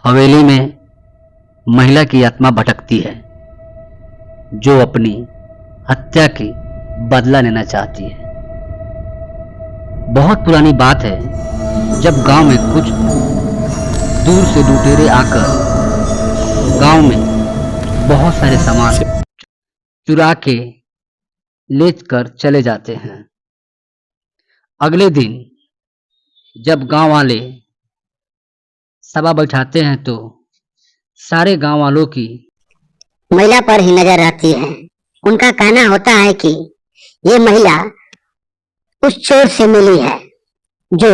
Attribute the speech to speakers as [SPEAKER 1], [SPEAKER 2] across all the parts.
[SPEAKER 1] हवेली में महिला की आत्मा भटकती है जो अपनी हत्या की बदला लेना चाहती है। बहुत पुरानी बात है, जब गांव में कुछ दूर से लुटेरे आकर गांव में बहुत सारे सामान चुरा के ले कर चले जाते हैं। अगले दिन जब गांव वाले सभा बैठाते हैं तो सारे गांव वालों की
[SPEAKER 2] महिला पर ही नजर रहती है। उनका कहना होता है कि ये महिला उस चोर से मिली है जो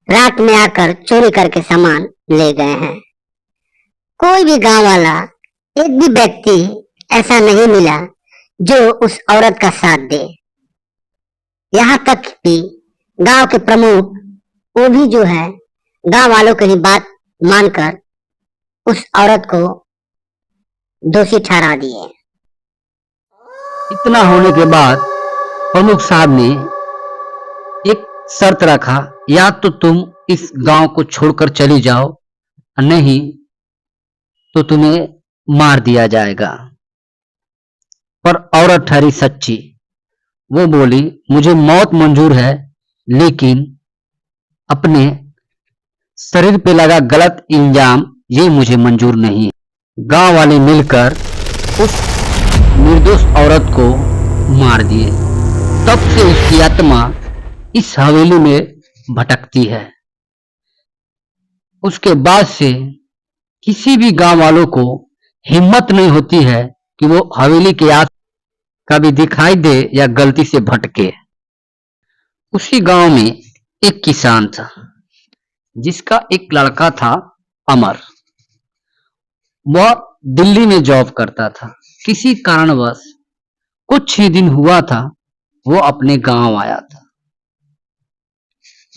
[SPEAKER 2] रात में आकर चोरी करके सामान ले गए हैं। कोई भी गांव वाला, एक भी व्यक्ति ऐसा नहीं मिला जो उस औरत का साथ दे। यहाँ तक कि गांव के प्रमुख, वो भी जो है गांव वालों की ही बात मानकर उस औरत को दोषी ठहरा दिए।
[SPEAKER 1] इतना होने के बाद प्रमुख साहब ने एक शर्त रखा, या तो तुम इस गांव को छोड़कर चली जाओ, नहीं तो तुम्हें मार दिया जाएगा। पर औरत ठहरी सच्ची। वो बोली, मुझे मौत मंजूर है, लेकिन अपने शरीर पे लगा गलत इल्जाम ये मुझे मंजूर नहीं। गांव वाले मिलकर उस निर्दोष औरत को मार दिए। तब से उसकी आत्मा इस हवेली में भटकती है। उसके बाद से किसी भी गांव वालों को हिम्मत नहीं होती है कि वो हवेली के आस कभी दिखाई दे या गलती से भटके। उसी गांव में एक किसान था जिसका एक लड़का था अमर। वह दिल्ली में जॉब करता था। किसी कारणवश कुछ ही दिन हुआ था वो अपने गांव आया था,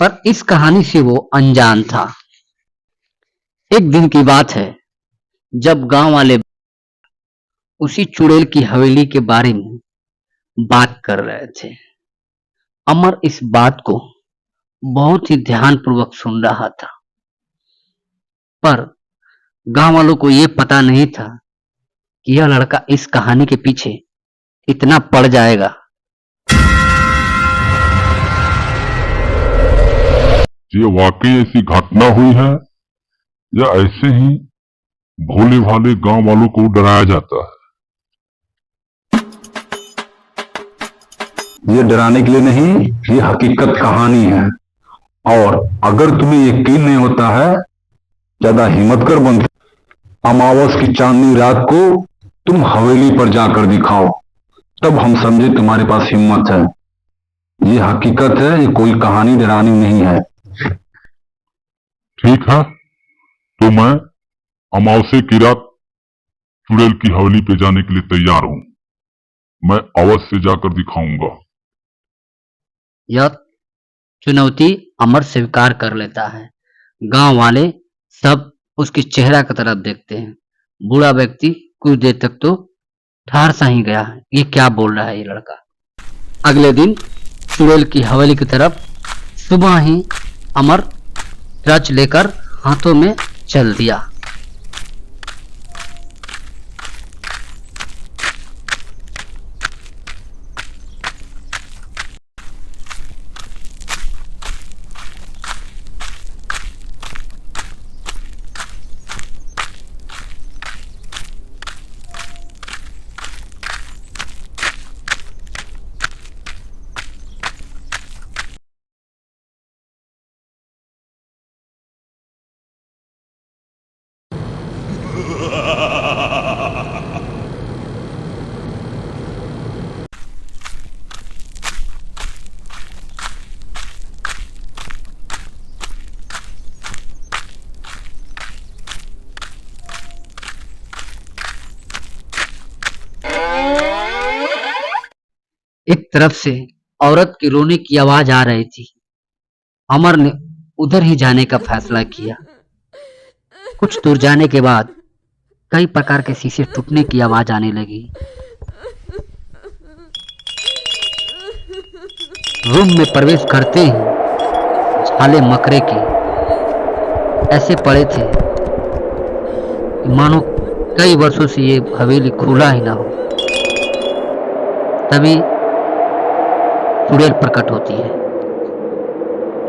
[SPEAKER 1] पर इस कहानी से वो अनजान था। एक दिन की बात है, जब गांव वाले उसी चुड़ैल की हवेली के बारे में बात कर रहे थे। अमर इस बात को बहुत ही ध्यानपूर्वक सुन रहा था, पर गांव वालों को यह पता नहीं था कि यह लड़का इस कहानी के पीछे इतना पड़ जाएगा।
[SPEAKER 3] ये वाकई ऐसी घटना हुई है या ऐसे ही भोले भाले गांव वालों को डराया जाता है?
[SPEAKER 4] ये डराने के लिए नहीं, ये हकीकत कहानी है। और अगर तुम्हें यकीन नहीं होता है, ज्यादा हिम्मत कर बंद। अमावस की चांदनी रात को तुम हवेली पर जाकर दिखाओ, तब हम समझे तुम्हारे पास हिम्मत है। ये हकीकत है, ये कोई कहानी डरानी नहीं है।
[SPEAKER 3] ठीक है, तो मैं अमावस्या की रात चुड़ैल की हवेली पे जाने के लिए तैयार हूं। मैं अवश्य जाकर दिखाऊंगा।
[SPEAKER 1] यह चुनौती अमर स्वीकार कर लेता है। गांव वाले सब उसके चेहरा की तरफ देखते हैं। बूढ़ा व्यक्ति कुछ देर तक तो ठहर सा ही गया है, ये क्या बोल रहा है ये लड़का। अगले दिन चुड़ैल की हवेली की तरफ सुबह ही अमर ट्रच लेकर हाथों में चल दिया। एक तरफ से औरत की रोने की आवाज आ रही थी। अमर ने उधर ही जाने का फैसला किया। कुछ दूर जाने के बाद कई प्रकार के शीशे टूटने की आवाज आने लगी। रूम में प्रवेश करते ही झाले मकरे की ऐसे पड़े थे कि मानो कई वर्षों से ये हवेली खुला ही ना हो। तभी चुड़ैल प्रकट होती है।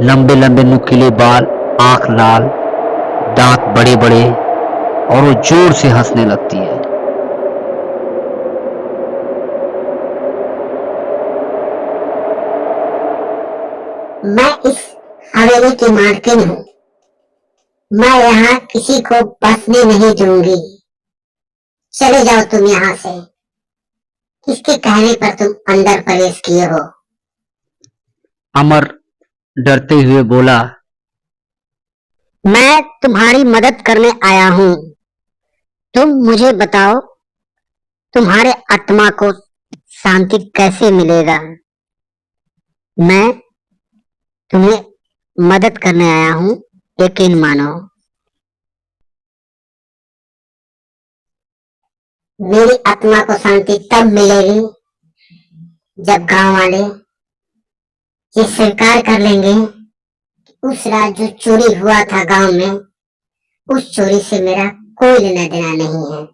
[SPEAKER 1] लंबे लंबे नुकीले बाल, आंख लाल, दांत बड़े बड़े, और वो जोर से हंसने लगती है।
[SPEAKER 2] मैं इस हवेली की मालकिन हूँ। मैं यहाँ किसी को बसने नहीं दूंगी। चले जाओ तुम यहाँ से। किसके कहने पर तुम अंदर प्रवेश किए हो?
[SPEAKER 1] अमर डरते हुए बोला,
[SPEAKER 2] मैं तुम्हारी मदद करने आया हूँ। तुम मुझे बताओ, तुम्हारे आत्मा को शांति कैसे मिलेगा? मैं तुम्हें मदद करने आया हूँ, यकीन मानो। मेरी आत्मा को शांति तब मिलेगी जब गांव वाले ये स्वीकार कर लेंगे कि उस रात जो चोरी हुआ था गांव में, उस चोरी से मेरा कोई लेना देना नहीं है।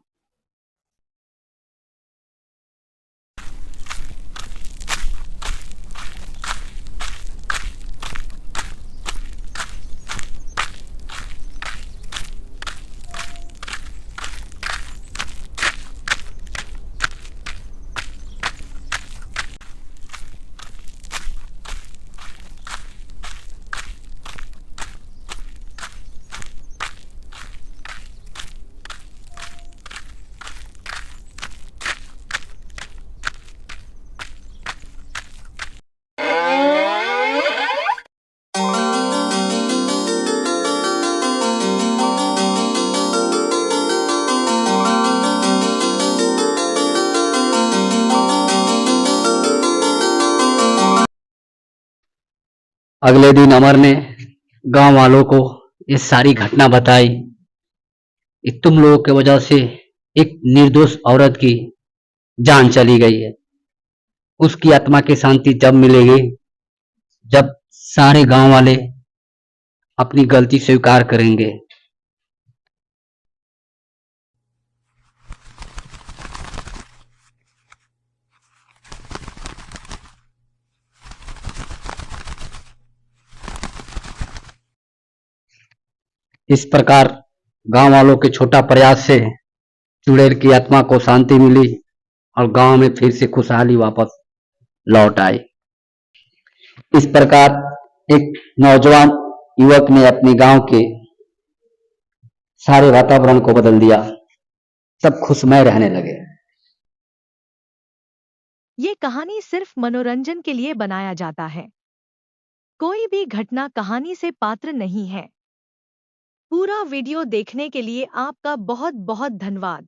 [SPEAKER 1] अगले दिन अमर ने गांव वालों को ये सारी घटना बताई कि तुम लोगों की वजह से एक निर्दोष औरत की जान चली गई है। उसकी आत्मा की शांति जब मिलेगी जब सारे गांव वाले अपनी गलती स्वीकार करेंगे। इस प्रकार गांव वालों के छोटा प्रयास से चुड़ैल की आत्मा को शांति मिली और गांव में फिर से खुशहाली वापस लौट आई। इस प्रकार एक नौजवान युवक ने अपने गांव के सारे वातावरण को बदल दिया। सब खुशमय रहने लगे।
[SPEAKER 5] ये कहानी सिर्फ मनोरंजन के लिए बनाया जाता है। कोई भी घटना कहानी से पात्र नहीं है। पूरा वीडियो देखने के लिए आपका बहुत बहुत धन्यवाद।